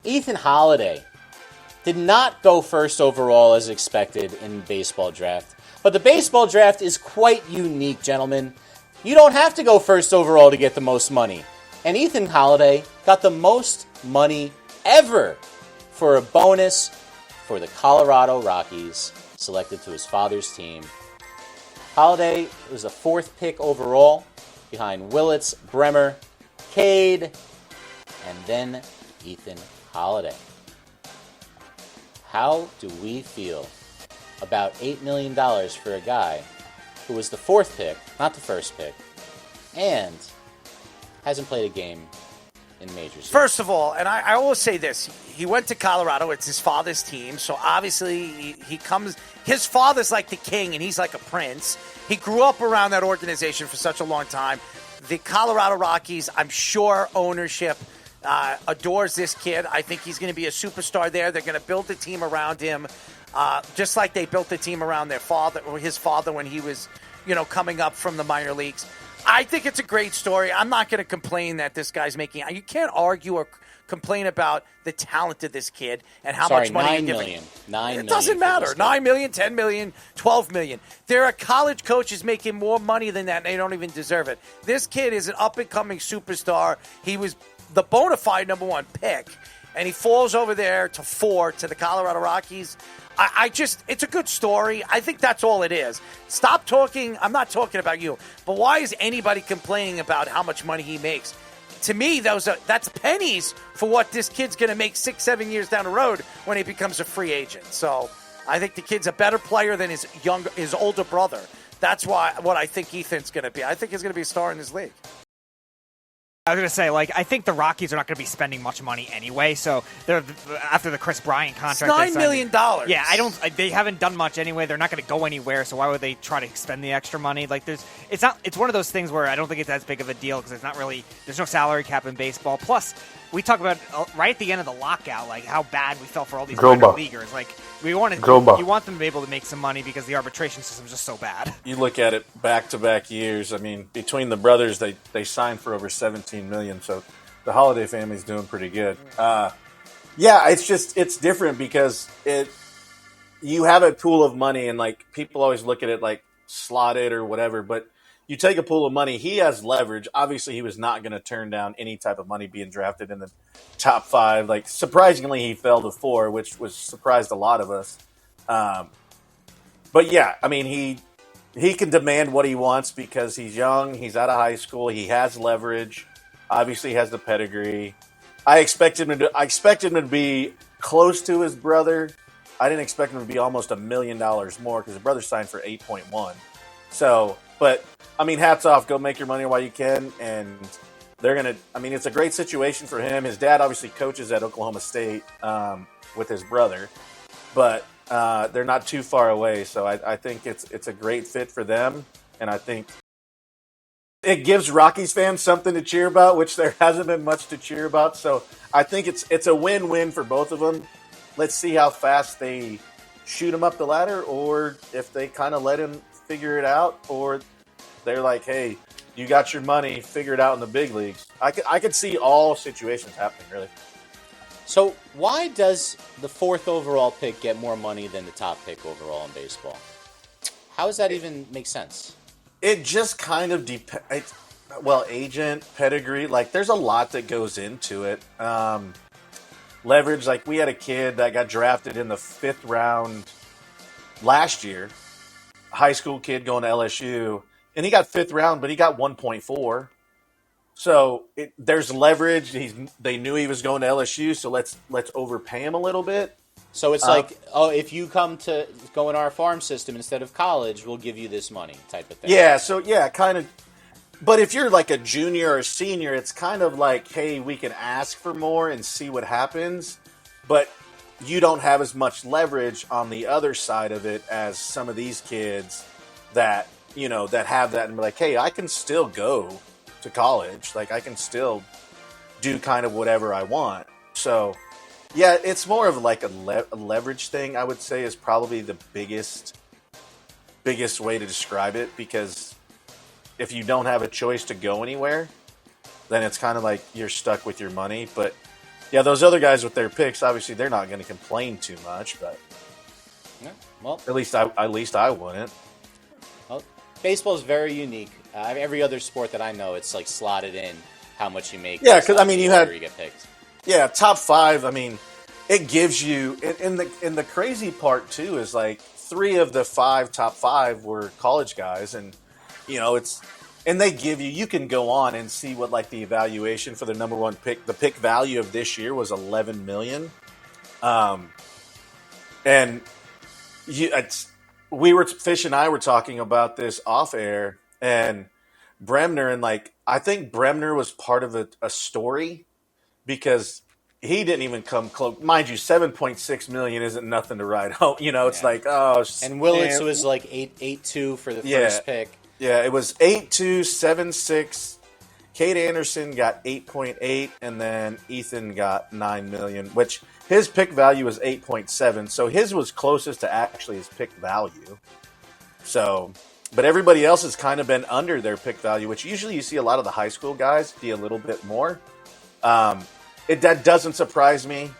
Ethan Holiday did not go first overall as expected in baseball draft. But the baseball draft is quite unique, gentlemen. You don't have to go first overall to get the most money. And Ethan Holiday got the most money ever for a bonus for the Colorado Rockies, selected to his father's team. Holiday was the 4th pick overall, behind Willits, Bremer, Cade, and then Ethan Holiday. How do we feel about $8 million for a guy who was the 4th pick, not the 1st pick, and hasn't played a game in majors? First of all, and I always say this, he went to Colorado. It's his father's team, so obviously he comes. His father's like the king, and he's like a prince. He grew up around that organization for such a long time. The Colorado Rockies, I'm sure ownership adores this kid. I think he's going to be a superstar there. They're going to build the team around him, just like they built the team around their father or his father when he was, coming up from the minor leagues. I think it's a great story. I'm not going to complain that this guy's making. You can't argue or complain about the talent of this kid and how much money you're giving him. $9 million. It doesn't matter. $9 million, $10 million, $12 million. There are college coaches making more money than that, and they don't even deserve it. This kid is an up-and-coming superstar. He was the bona fide number 1 pick, and he falls over there to 4 to the Colorado Rockies. It's a good story. I think that's all it is. Stop talking. I'm not talking about you, but why is anybody complaining about how much money he makes? To me, that's pennies for what this kid's going to make 6-7 years down the road when he becomes a free agent. So I think the kid's a better player than his older brother. That's what I think Ethan's going to be. I think he's going to be a star in this league. I was going to say, I think the Rockies are not going to be spending much money anyway. So they're after the Chris Bryant contract, it's $9 million. Yeah, they haven't done much anyway. They're not going to go anywhere. So why would they try to spend the extra money? It's one of those things where I don't think it's as big of a deal because there's no salary cap in baseball. Plus, we talk about right at the end of the lockout, how bad we felt for all these minor leaguers. You want them to be able to make some money because the arbitration system is just so bad. You look at it back-to-back years. I mean, between the brothers, they signed for over $17 million, so the Holiday family's doing pretty good. It's different because you have a pool of money, and people always look at it like slotted or whatever, but you take a pool of money, he has leverage. Obviously, he was not going to turn down any type of money being drafted in the top 5. Surprisingly, he fell to 4, which was surprised a lot of us. But yeah, I mean, he can demand what he wants because he's young, he's out of high school, he has leverage, obviously has the pedigree. I expected him to be close to his brother. I didn't expect him to be almost $1 million more because his brother signed for 8.1. So, but I mean, hats off. Go make your money while you can. And it's a great situation for him. His dad obviously coaches at Oklahoma State with his brother, but they're not too far away. So I think it's a great fit for them. And I think it gives Rockies fans something to cheer about, which there hasn't been much to cheer about. So I think it's a win-win for both of them. Let's see how fast they shoot him up the ladder, or if they kind of let him figure it out, or they're like, hey, you got your money, figure it out in the big leagues. I could see all situations happening, really. So why does the 4th overall pick get more money than the top pick overall in baseball? How does that even make sense? It just kind of depends. Well, agent, pedigree, there's a lot that goes into it. Leverage, we had a kid that got drafted in the 5th round last year, high school kid going to LSU, and he got 5th round, but he got 1.4. So there's leverage. They knew he was going to LSU, so let's overpay him a little bit. So it's if you come to go in our farm system instead of college, we'll give you this money type of thing. Yeah, so kind of. But if you're a junior or senior, it's kind of hey, we can ask for more and see what happens, but you don't have as much leverage on the other side of it as some of these kids that have that and be hey, I can still go to college. I can still do kind of whatever I want. So, yeah, it's more of a leverage thing, I would say, is probably the biggest way to describe it, because if you don't have a choice to go anywhere, then it's kind of you're stuck with your money. But Yeah, those other guys with their picks, obviously, they're not going to complain too much, but Yeah, well, at least I wouldn't. well, baseball is very unique. Every other sport that I know, it's like slotted in how much you make. Yeah, based 'cause, on I mean, the you order had- you get picked. Yeah, top 5. I mean, it gives you, and the crazy part too is like 3 of the top 5 were college guys, and and they give you can go on and see what like the evaluation for the number 1 pick. The pick value of this year was 11 million, and Fish and I were talking about this off air, and Bremner, and like I think Bremner was part of a story because he didn't even come close. Mind you, 7.6 million isn't nothing to write home. It's like And Willits was like 8.2 for the first pick. Yeah, it was 8.2, 7.6. Kate Anderson got 8.8, and then Ethan got 9 million, which his pick value was 8.7. So his was closest to actually his pick value. So, but everybody else has kind of been under their pick value, which usually you see a lot of the high school guys be a little bit more. That doesn't surprise me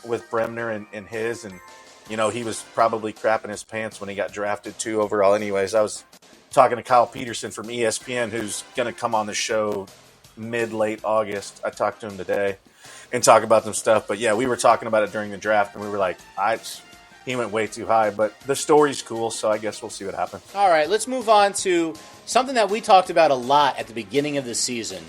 with Bremner and his, and he was probably crapping his pants when he got drafted 2 overall. Anyways, I was talking to Kyle Peterson from ESPN, who's going to come on the show late August. I talked to him today and talk about some stuff. But yeah, we were talking about it during the draft, and we were like, he went way too high. But the story's cool, so I guess we'll see what happens. All right, let's move on to something that we talked about a lot at the beginning of the season.